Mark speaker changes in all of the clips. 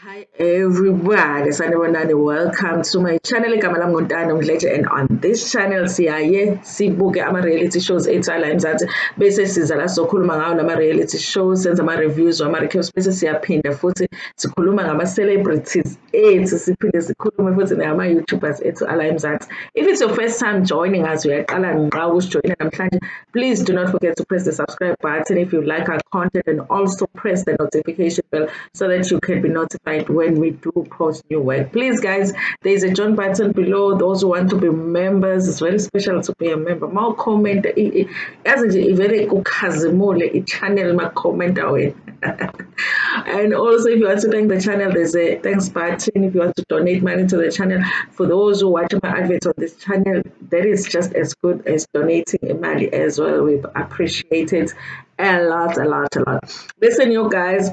Speaker 1: Hi everybody, sanibonani. Welcome to my channel. Igama lami nguNtando Mdletshe, and on this channel siyaye sibuke ama-reality shows ethu ala eMzansi bese siza la sokhuluma ngawo nama-reality shows, senza ama-reviews wama-recaps bese siyaphinda futhi sikhuluma ngama-celebrities ethu, siphinde sikhulume futhi ngama-YouTubers ethu ala eMzansi. If it's your first time joining us, uyaqala ngqa ukusijoyina namhlanje, please do not forget to press the subscribe button if you like our content, and also press the notification bell so that you can be notified when we do post new work. Please guys, there's a join button below. Those who want to be members, it's very special to be a member. More comment yazi nje ivele kukhazimule i-channel ma-comment awena. And also, if you want to thank the channel, there's a thanks button. If you want to donate money to the channel, for those who watch my adverts on this channel, that is just as good as donating money as well. We appreciate it a lot, a lot, a lot. Listen, you guys,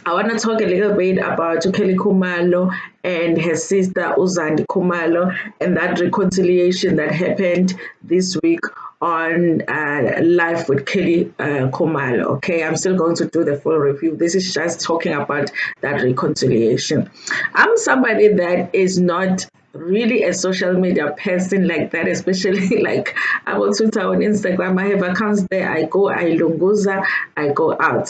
Speaker 1: I want to talk a little bit about Kelly Khumalo and her sister Zandi Khumalo, and that reconciliation that happened this week on Live with Kelly Khumalo. Okay, I'm still going to do the full review. This is just talking about that reconciliation. I'm somebody that is not really a social media person like that, especially like I'm on Twitter, on Instagram. I have accounts there. I go, I lunguza, I go out.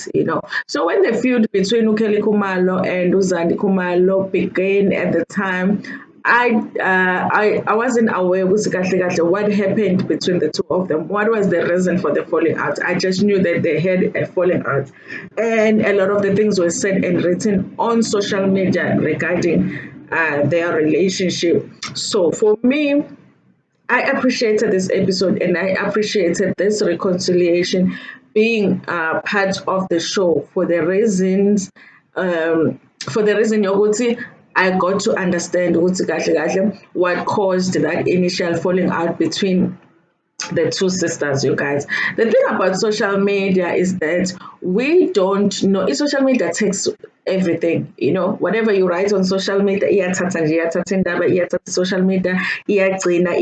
Speaker 1: So when the feud between Kelly Khumalo and Zandi Khumalo began at the time, I wasn't aware what happened between the two of them. What was the reason for the falling out? I just knew that they had a falling out, and a lot of the things were said and written on social media regarding their relationship. So for me, I appreciated this episode, and I appreciated this reconciliation being part of the show for the reasons yokuthi I got to understand ukuthi kahle kahle what caused that initial falling out between the two sisters, you guys. The thing about social media is that we don't know. Social media takes everything, whatever you write on social media, iyathatha nje, iyathatha indaba, iyathatha social media, iyagcina,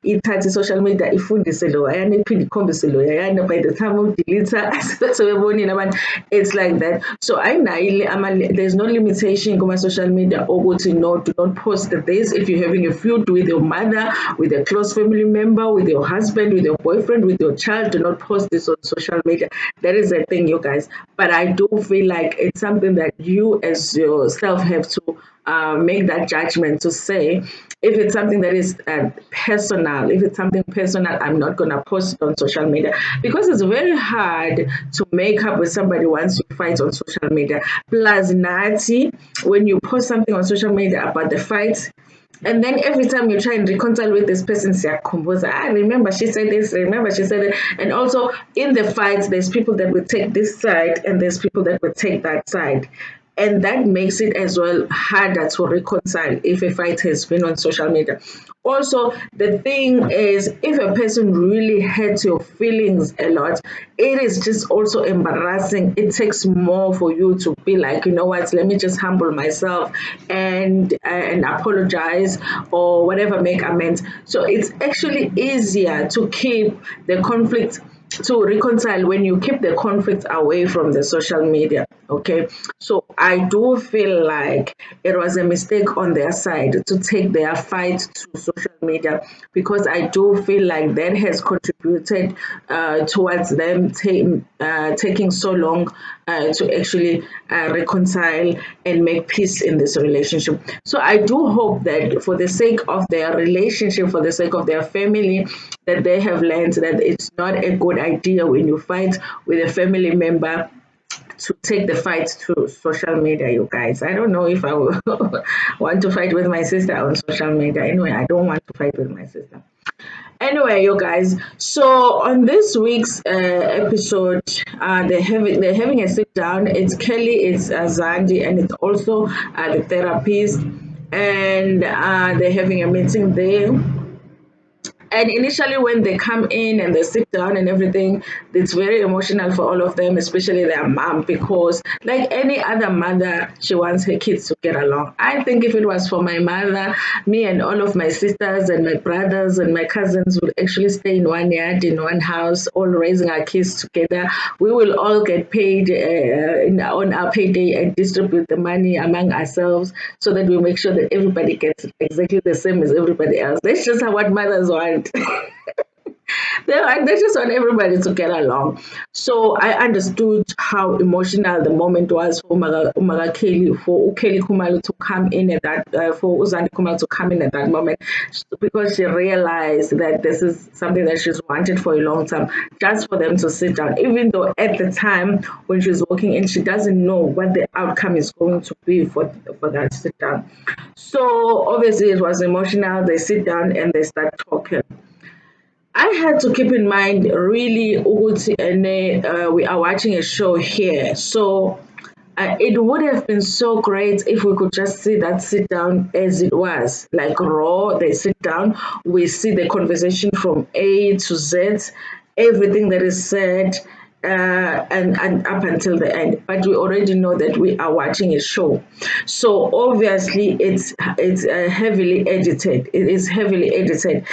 Speaker 1: ithatha social media, ifundise lo, ayana iphinde ikhombise lo, ayana by the time of delete, sebebonile abantu, it's like that. So there's no limitation on my social media ukuthi no, do not post this. If you're having a feud with your mother, with a close family member, with your husband, with your boyfriend, with your child, do not post this on social media. That is a thing, you guys. But I do feel like it's something that you as yourself have to make that judgment to say, if it's something that is personal, if it's something personal, I'm not going to post it on social media, because it's very hard to make up with somebody once you fight on social media. Plus, Nati, when you post something on social media about the fight, and then every time you try and reconcile with this person, remember she said this, remember she said it. And also in the fight, there's people that will take this side and there's people that will take that side. And that makes it as well harder to reconcile if a fight has been on social media. Also, the thing is, if a person really hurts your feelings a lot, it is just also embarrassing. It takes more for you to be like, you know what, let me just humble myself and apologize or whatever, make amends. So it's actually easier to keep the conflict, to reconcile, when you keep the conflict away from the social media. Okay, so I do feel like it was a mistake on their side to take their fight to social media, because I do feel like that has contributed towards them taking so long to actually reconcile and make peace in this relationship. So I do hope that for the sake of their relationship, for the sake of their family, that they have learned that it's not a good idea when you fight with a family member to take the fight to social media, you guys. I don't know if I will want to fight with my sister on social media. Anyway, I don't want to fight with my sister. Anyway, you guys, so on this week's episode, they're having a sit down. It's Kelly, it's Zandi, and it's also the therapist, and they're having a meeting there. And initially, when they come in and they sit down and everything, it's very emotional for all of them, especially their mom, because like any other mother, she wants her kids to get along. I think if it was for my mother, me and all of my sisters and my brothers and my cousins would actually stay in one yard, in one house, all raising our kids together. We will all get paid on our payday and distribute the money among ourselves so that we make sure that everybody gets exactly the same as everybody else. That's just what mothers want. They just want everybody to get along. So I understood how emotional the moment was for Umaga Kelly, for Ukeli Khumalo to come in at that, for Uzandi Khumalo to come in at that moment, because she realized that this is something that she's wanted for a long time, just for them to sit down. Even though at the time when she's walking in, she doesn't know what the outcome is going to be for that sit down. So obviously it was emotional. They sit down and they start talking. I had to keep in mind really ukuthi we are watching a show here. So it would have been so great if we could just see that sit down as it was, like raw. They sit down, we see the conversation from A to Z, everything that is said, and up until the end. But we already know that we are watching a show, so obviously it's heavily edited. It is heavily edited.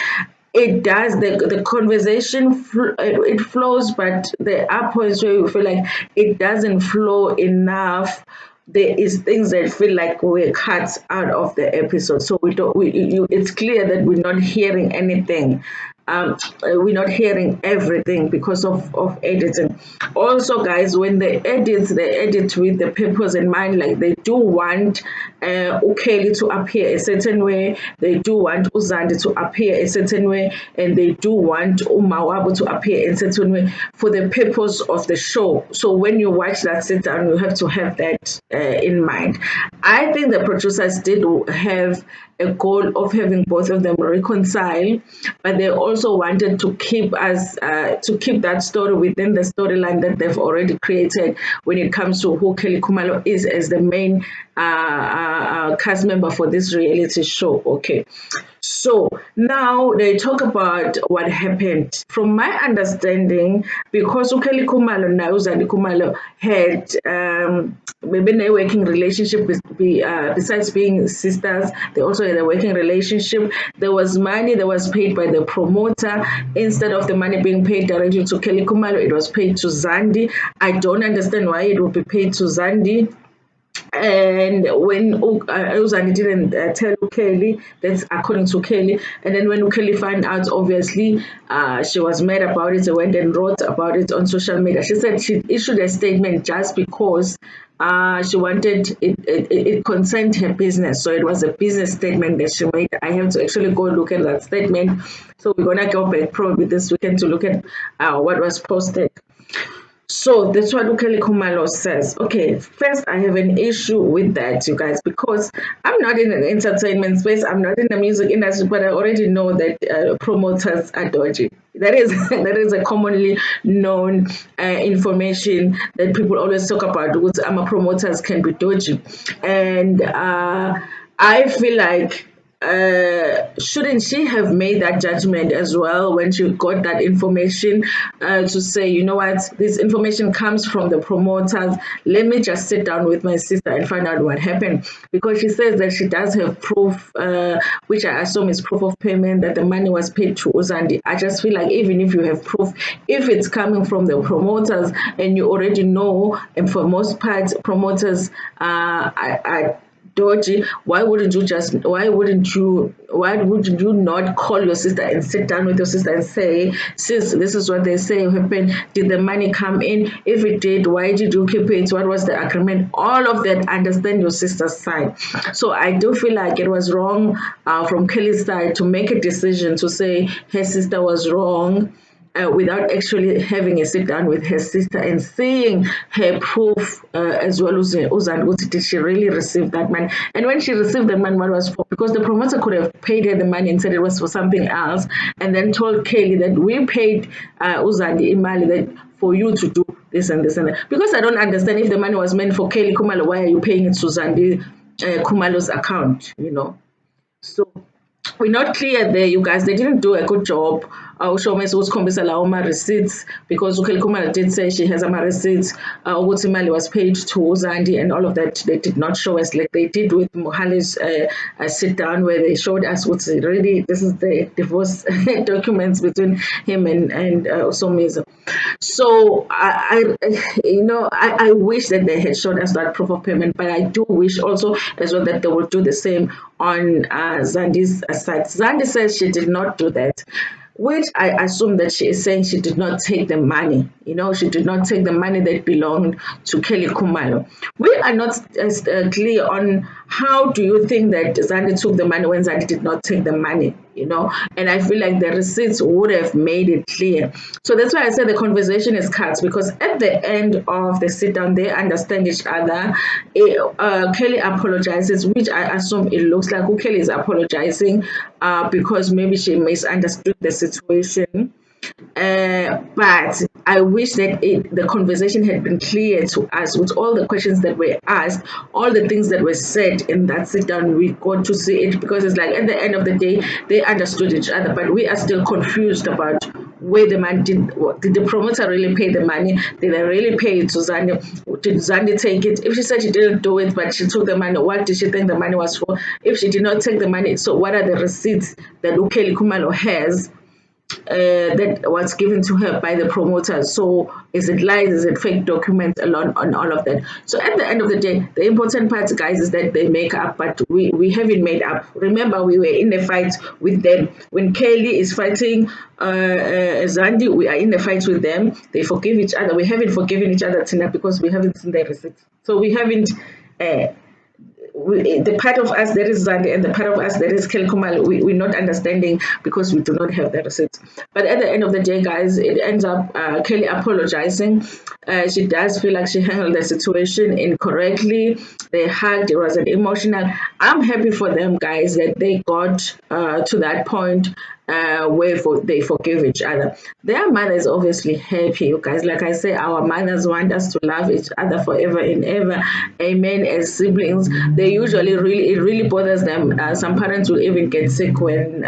Speaker 1: It does, the conversation it flows, but there are points where you feel like it doesn't flow enough. There is things that feel like we're cut out of the episode, so we don't it's clear that we're not hearing anything. We're not hearing everything because of editing. Also, guys, when they edit with the purpose in mind. Like they do want Ukeli to appear a certain way, they do want Uzandi to appear a certain way, and they do want Umawabo to appear in a certain way for the purpose of the show. So when you watch that sit down, you have to have that in mind. I think the producers did have a goal of having both of them reconcile, but they also wanted to keep us to keep that story within the storyline that they've already created when it comes to who Kelly Khumalo is as the main cast member for this reality show. Okay, so now they talk about what happened. From my understanding, because Ukeli Khumalo and Zandi Khumalo had maybe a working relationship besides being sisters, they also had a working relationship. There was money that was paid by the promoter. Instead of the money being paid directly to Kelly Khumalo, it was paid to Zandi. I don't understand why it would be paid to Zandi. And when Uzani didn't tell Kelly, that's according to Kelly. And then when Kelly found out, obviously, she was mad about it. She went and wrote about it on social media. She said she issued a statement just because she wanted it concerned her business. So it was a business statement that she made. I have to actually go look at that statement. So we're gonna go back probably this weekend to look at what was posted. So that's what Ukeli Khumalo says. Okay, first I have an issue with that, you guys, because I'm not in an entertainment space, I'm not in the music industry, but I already know that promoters are dodgy. That is that is a commonly known information that people always talk about. Because promoters can be dodgy, and I feel like shouldn't she have made that judgment as well when she got that information to say, you know what, this information comes from the promoters. Let me just sit down with my sister and find out what happened. Because she says that she does have proof, which I assume is proof of payment, that the money was paid to Uzandi. I just feel like even if you have proof, if it's coming from the promoters and you already know, and for most parts, promoters are dodgy, why would you not call your sister and sit down with your sister and say, sis, this is what they say happened, did the money come in? If it did, why did you keep it? What was the agreement? All of that, understand your sister's side. So I do feel like it was wrong from Kelly's side to make a decision to say her sister was wrong, without actually having a sit down with her sister and seeing her proof as well as Uzan, did she really receive that money? And when she received the money, what was for? Because the promoter could have paid her the money and said it was for something else, and then told Kelly that we paid Uzan the imali that for you to do this and this and that. Because I don't understand, if the money was meant for Kelly Khumalo, why are you paying it to Zandi Khumalo's account? So we're not clear there, you guys. They didn't do a good job. Usho mase usikhombisa lawo ma-receipts because uKelly Khumalo did say she has ama-receipts ukuthi imali was paid to Zandi and all of that. They did not show us like they did with Mohale's sit down where they showed us what's really, this is the divorce documents between him and Usomizo. So I wish that they had shown us that proof of payment, but I do wish also as well that they will do the same on Zandi's side. Zandi says she did not do that, which I assume that she is saying she did not take the money. She did not take the money that belonged to Kelly Khumalo. We are not clear on how do you think that Zandi took the money when Zandi did not take the money, and I feel like the receipts would have made it clear. So that's why I said the conversation is cut, because at the end of the sit down, they understand each other. Kelly apologizes, which I assume it looks like Kelly is apologizing because maybe she misunderstood the situation. But I wish that the conversation had been clear to us with all the questions that were asked, all the things that were said in that sit down. We got to see it, because it's like at the end of the day, they understood each other, but we are still confused about where the man did the promoter really pay the money? Did they really pay it to Zandi? Did Zandi take it? If she said she didn't do it, but she took the money, what did she think the money was for? If she did not take the money, so what are the receipts that Kelly Khumalo has that was given to her by the promoters? So is it lies? Is it fake documents? Along on all of that. So at the end of the day, the important part, guys, is that they make up, but we haven't made up. Remember, we were in a fight with them when Kelly is fighting Zandi. We are in a fight with them. They forgive each other. We haven't forgiven each other, Tina, because we haven't seen the receipts. So we haven't. The part of us that is Zandi and the part of us that is Kelly Khumalo, we're not understanding because we do not have the receipts. But at the end of the day, guys, it ends up Kelly apologizing. She does feel like she handled the situation incorrectly. They hugged. It was an emotional. I'm happy for them, guys, that they got to that point where they forgive each other. Their mother is obviously happy, you guys. Like I say, our mothers want us to love each other forever and ever. Amen. As siblings, they usually it really bothers them. Some parents will even get sick when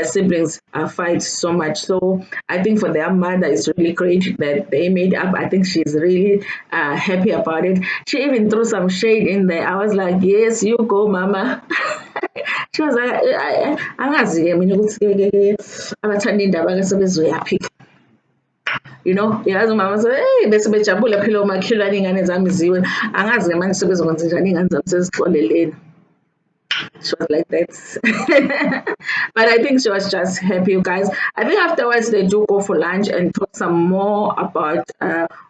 Speaker 1: siblings fight so much. So I think for their mother, it's really great that they made up. I think she's really happy about it. She even threw some shade in there. I was like, yes, you go, mama. She was like, angazi-ke mina ukuthi-ke abathanda indaba-ke sebezoyaphi. Yazi umama so bese bejabule phela omakhelwane iy'ngane zami ziwe, angazi-ke manje sebezokwenza njani iy'ngane zami sezixoleleni. She was like that. But I think she was just happy, you guys. I think afterwards they do go for lunch and talk some more about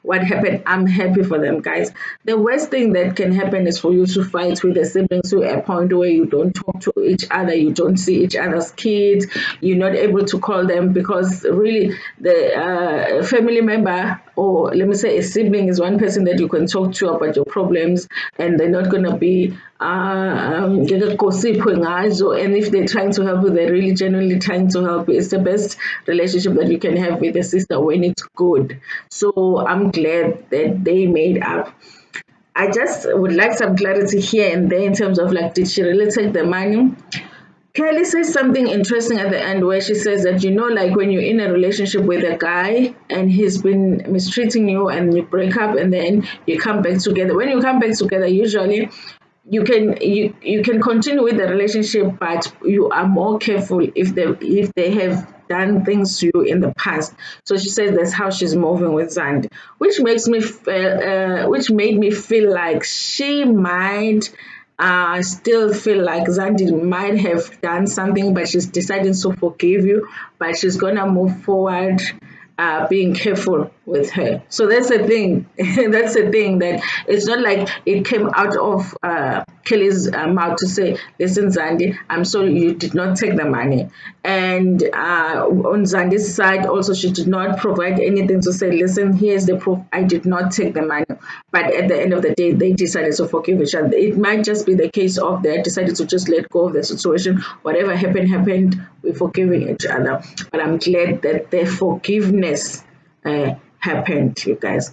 Speaker 1: what happened. I'm happy for them, guys. The worst thing that can happen is for you to fight with a siblings to a point where you don't talk to each other, you don't see each other's kids, you're not able to call them, because really the family member, or let me say a sibling, is one person that you can talk to about your problems, and they're not going to be gossip, and if they're trying to help you, they're really genuinely trying to help you. It's the best relationship that you can have with a sister when it's good. So I'm glad that they made up. I just would like some clarity here and there in terms of like, did she really take the money? Kelly says something interesting at the end where she says that, like when you're in a relationship with a guy and he's been mistreating you and you break up and then you come back together. When you come back together, usually you can continue with the relationship, but you are more careful if they have done things to you in the past. So she says that's how she's moving with Zandi, which which made me feel like she might still feel like Zandi might have done something, but she's deciding to forgive you, but she's gonna move forward being careful with her. So that's the thing. That's the thing, that it's not like it came out of Kelly's mouth to say, listen, Zandi, I'm sorry you did not take the money. And on Zandi's side also, she did not provide anything to say, listen, here's the proof, I did not take the money. But at the end of the day, they decided to forgive each other. It might just be the case of they decided to just let go of the situation. Whatever happened, we're forgiving each other. But I'm glad that the forgiveness happened, you guys.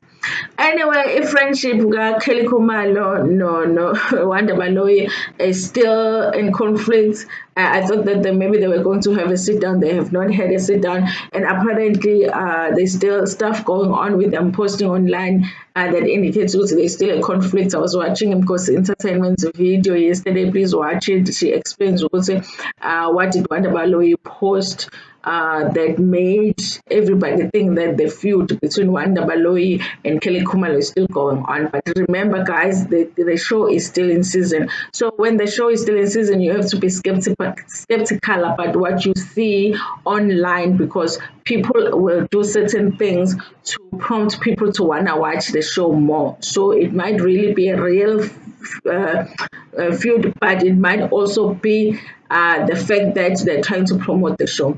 Speaker 1: Anyway, if friendship got Kelly Khumalo, no, Wanda Maloyi is still in conflict. I thought that maybe they were going to have a sit down. They have not had a sit down, and apparently, there's still stuff going on with them posting online that indicates also there's still a conflict. I was watching him because entertainment video yesterday. Please watch it. She explains also what did Wanda Maloyi post that made everybody think that the feud between Wanda Baloyi and Kelly Khumalo is still going on. But remember, guys, the show is still in season. So when the show is still in season, you have to be skeptical about what you see online because people will do certain things to prompt people to want to watch the show more. So it might really be a real feud, but it might also be the fact that they're trying to promote the show.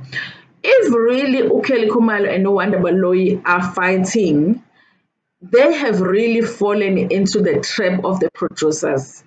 Speaker 1: If really Ukeli Khumalo and Wanda Baloyi are fighting, they have really fallen into the trap of the producers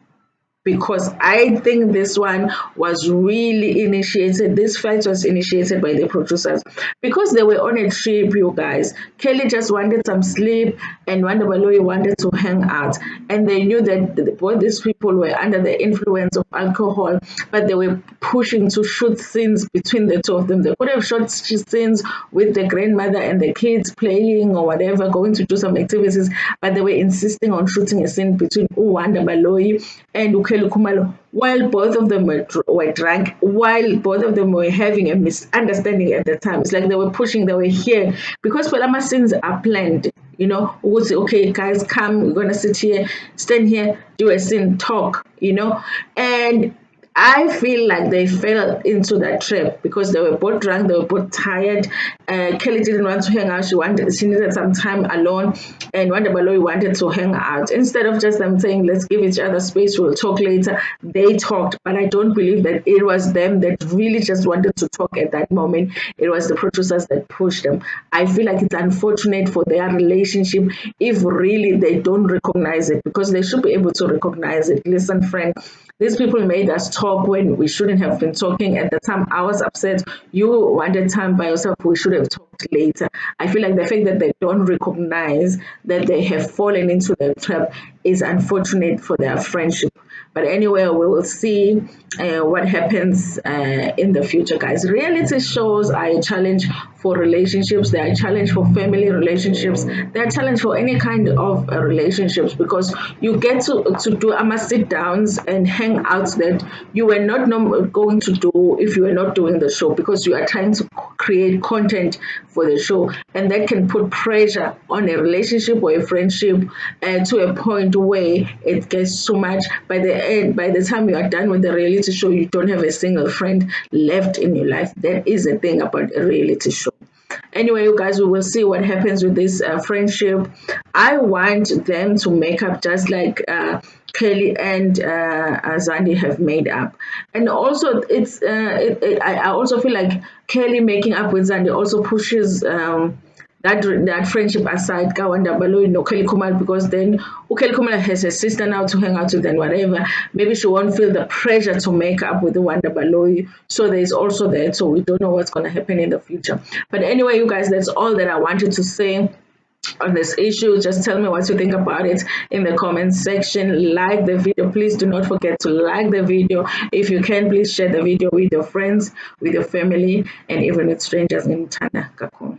Speaker 1: because I think this one was really initiated. This fight was initiated by the producers because they were on a trip, you guys. Kelly just wanted some sleep, and Wanda Baloyi wanted to hang out. And they knew that both these people were under the influence of alcohol, but they were pushing to shoot scenes between the two of them. They could have shot scenes with the grandmother and the kids playing or whatever, going to do some activities, but they were insisting on shooting a scene between Wanda Baloyi and Ukeli Khumalo while both of them were drunk, while both of them were having a misunderstanding at the time. It's like they were pushing, they were here because Palama scenes are planned. You know, we would say, okay, guys, come, we're gonna sit here, stand here, do a scene, talk, and I feel like they fell into that trap because they were both drunk, they were both tired. Kelly didn't want to hang out; she needed some time alone, and Wanda Baloyi wanted to hang out. Instead of just them saying, "Let's give each other space, we'll talk later," they talked. But I don't believe that it was them that really just wanted to talk at that moment. It was the producers that pushed them. I feel like it's unfortunate for their relationship if really they don't recognize it because they should be able to recognize it. Listen, friend, these people made us talk when we shouldn't have been talking. At the time, I was upset. You wanted time by yourself. We should have talked later. I feel like the fact that they don't recognize that they have fallen into the trap is unfortunate for their friendship. But anyway, we will see what happens in the future, guys. Reality shows are a challenge for relationships. They are a challenge for family relationships. They are a challenge for any kind of relationships because you get to do sit downs and hang outs that you were not going to do if you were not doing the show because you are trying to create content for the show, and that can put pressure on a relationship or a friendship to a point where it gets too much. By the end, by the time you are done with the reality show, you don't have a single friend left in your life. That is the thing about a reality show. Anyway, you guys, we will see what happens with this friendship. I want them to make up just like Kelly and Zandi have made up, and also I also feel like Kelly making up with Zandi also pushes. That friendship aside, Kawanda Baloyi no Kelly Kumal, because then Kelly Kumal has a sister now to hang out with and whatever. Maybe she won't feel the pressure to make up with the Wanda Baloyi. So there's also that. So we don't know what's going to happen in the future. But anyway, you guys, that's all that I wanted to say on this issue. Just tell me what you think about it in the comment section. Like the video. Please do not forget to like the video. If you can, please share the video with your friends, with your family, and even with strangers in Ntando.